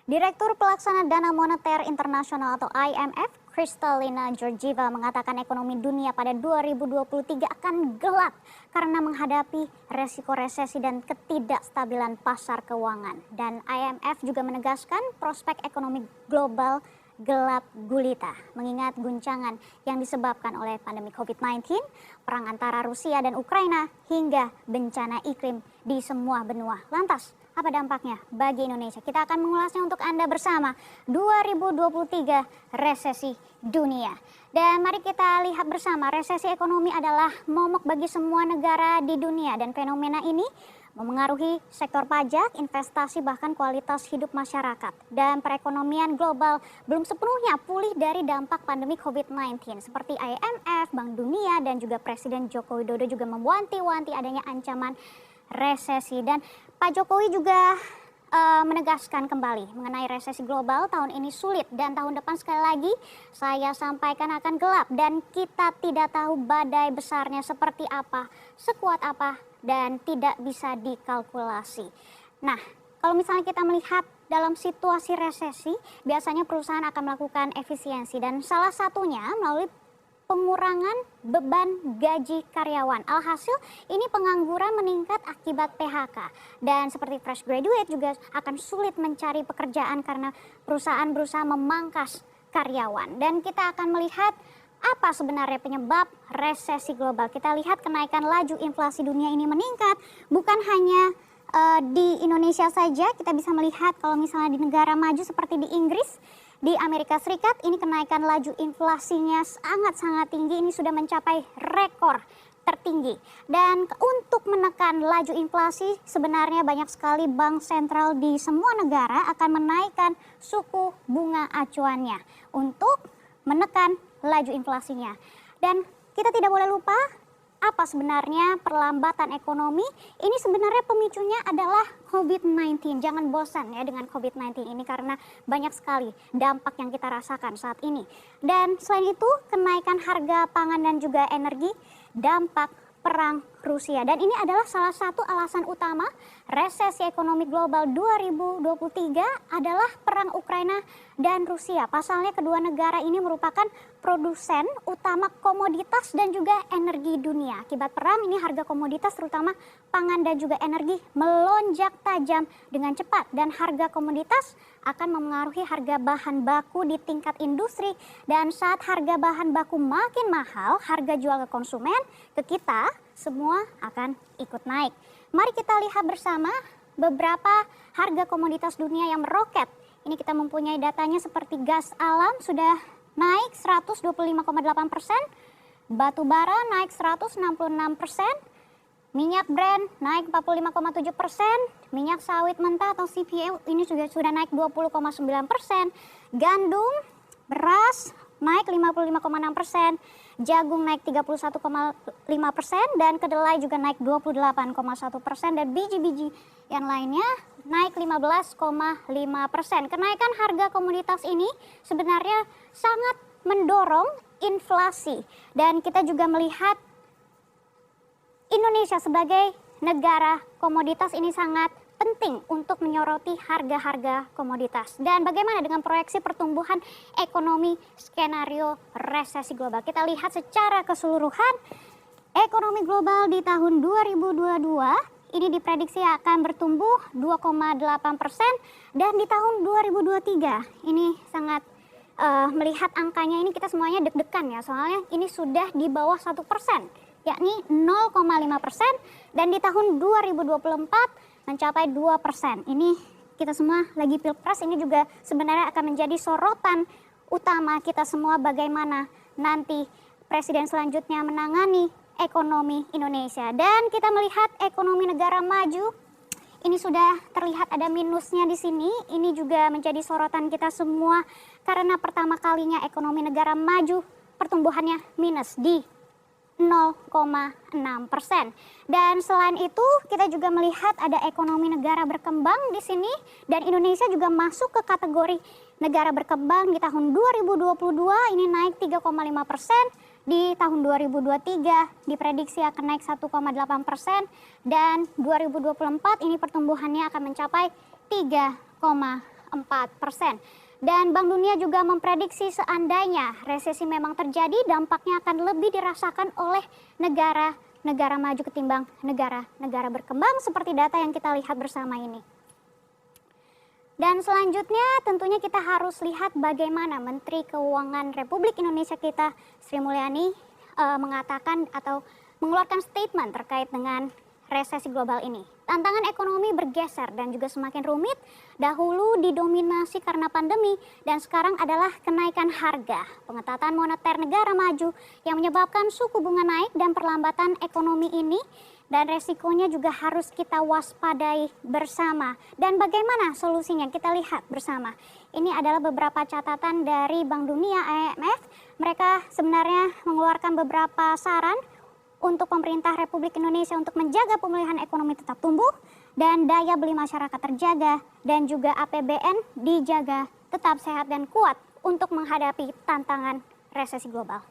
Direktur Pelaksana Dana Moneter Internasional atau IMF, Kristalina Georgieva mengatakan ekonomi dunia pada 2023 akan gelap karena menghadapi resiko resesi dan ketidakstabilan pasar keuangan. Dan IMF juga menegaskan prospek ekonomi global gelap gulita mengingat guncangan yang disebabkan oleh pandemi COVID-19, perang antara Rusia dan Ukraina hingga bencana iklim di semua benua. Lantas, apa dampaknya bagi Indonesia? Kita akan mengulasnya untuk Anda bersama 2023 resesi dunia. Dan mari kita lihat bersama, resesi ekonomi adalah momok bagi semua negara di dunia dan fenomena ini memengaruhi sektor pajak, investasi, bahkan kualitas hidup masyarakat. Dan perekonomian global belum sepenuhnya pulih dari dampak pandemi COVID-19. Seperti IMF, Bank Dunia, dan juga Presiden Joko Widodo juga mewanti-wanti adanya ancaman resesi. Dan Pak Jokowi juga menegaskan kembali mengenai resesi global tahun ini sulit dan tahun depan sekali lagi saya sampaikan akan gelap dan kita tidak tahu badai besarnya seperti apa, sekuat apa dan tidak bisa dikalkulasi. Nah, kalau misalnya kita melihat dalam situasi resesi, biasanya perusahaan akan melakukan efisiensi dan salah satunya melalui pengurangan beban gaji karyawan. Alhasil ini pengangguran meningkat akibat PHK. Dan seperti fresh graduate juga akan sulit mencari pekerjaan karena perusahaan berusaha memangkas karyawan. Dan kita akan melihat apa sebenarnya penyebab resesi global. Kita lihat kenaikan laju inflasi dunia ini meningkat. Bukan hanya di Indonesia saja, kita bisa melihat kalau misalnya di negara maju seperti di Inggris, di Amerika Serikat ini kenaikan laju inflasinya sangat-sangat tinggi, ini sudah mencapai rekor tertinggi. Dan untuk menekan laju inflasi sebenarnya banyak sekali bank sentral di semua negara akan menaikkan suku bunga acuannya untuk menekan laju inflasinya. Dan kita tidak boleh lupa apa sebenarnya perlambatan ekonomi. Ini sebenarnya pemicunya adalah COVID-19. Jangan bosan ya dengan COVID-19 ini karena banyak sekali dampak yang kita rasakan saat ini. Dan selain itu kenaikan harga pangan dan juga energi, dampak perang Rusia. Dan ini adalah salah satu alasan utama resesi ekonomi global 2023 adalah perang Ukraina dan Rusia. Pasalnya kedua negara ini merupakan produsen utama komoditas dan juga energi dunia. Akibat perang ini harga komoditas terutama pangan dan juga energi melonjak tajam dengan cepat. Dan harga komoditas akan memengaruhi harga bahan baku di tingkat industri. Dan saat harga bahan baku makin mahal, harga jual ke konsumen, ke kita, semua akan ikut naik. Mari kita lihat bersama beberapa harga komoditas dunia yang meroket. Ini kita mempunyai datanya seperti gas alam sudah naik 125,8%, batu bara naik 166%, minyak Brent naik 45,7%, minyak sawit mentah atau CPO ini juga sudah naik 20,9%, gandum, beras naik 55,6%, jagung naik 31,5% dan kedelai juga naik 28,1% dan biji-biji yang lainnya naik 15,5%. Kenaikan harga komoditas ini sebenarnya sangat mendorong inflasi dan kita juga melihat Indonesia sebagai negara komoditas ini sangat penting untuk menyoroti harga-harga komoditas. Dan bagaimana dengan proyeksi pertumbuhan ekonomi skenario resesi global? Kita lihat secara keseluruhan ekonomi global di tahun 2022 ini diprediksi akan bertumbuh 2,8% dan di tahun 2023 ini sangat melihat angkanya ini kita semuanya deg-degan ya, soalnya ini sudah di bawah 1%, yakni 0,5% dan di tahun 2024 mencapai 2%. Ini kita semua lagi pilpres, ini juga sebenarnya akan menjadi sorotan utama kita semua bagaimana nanti presiden selanjutnya menangani ekonomi Indonesia. Dan kita melihat ekonomi negara maju, ini sudah terlihat ada minusnya di sini. Ini juga menjadi sorotan kita semua karena pertama kalinya ekonomi negara maju pertumbuhannya minus di 0,6%. Dan selain itu kita juga melihat ada ekonomi negara berkembang di sini dan Indonesia juga masuk ke kategori negara berkembang di tahun 2022 ini naik 3,5%, di tahun 2023 diprediksi akan naik 1,8% dan 2024 ini pertumbuhannya akan mencapai 3,5%. Dan Bank Dunia juga memprediksi seandainya resesi memang terjadi, dampaknya akan lebih dirasakan oleh negara maju ketimbang negara berkembang seperti data yang kita lihat bersama ini. Dan selanjutnya tentunya kita harus lihat bagaimana Menteri Keuangan Republik Indonesia kita, Sri Mulyani, mengatakan atau mengeluarkan statement terkait dengan resesi global ini. Tantangan ekonomi bergeser dan juga semakin rumit. Dahulu didominasi karena pandemi dan sekarang adalah kenaikan harga, pengetatan moneter negara maju yang menyebabkan suku bunga naik dan perlambatan ekonomi ini, dan resikonya juga harus kita waspadai bersama. Dan bagaimana solusinya kita lihat bersama. Ini adalah beberapa catatan dari Bank Dunia, IMF. Mereka sebenarnya mengeluarkan beberapa saran untuk pemerintah Republik Indonesia untuk menjaga pemulihan ekonomi tetap tumbuh dan daya beli masyarakat terjaga, dan juga APBN dijaga tetap sehat dan kuat untuk menghadapi tantangan resesi global.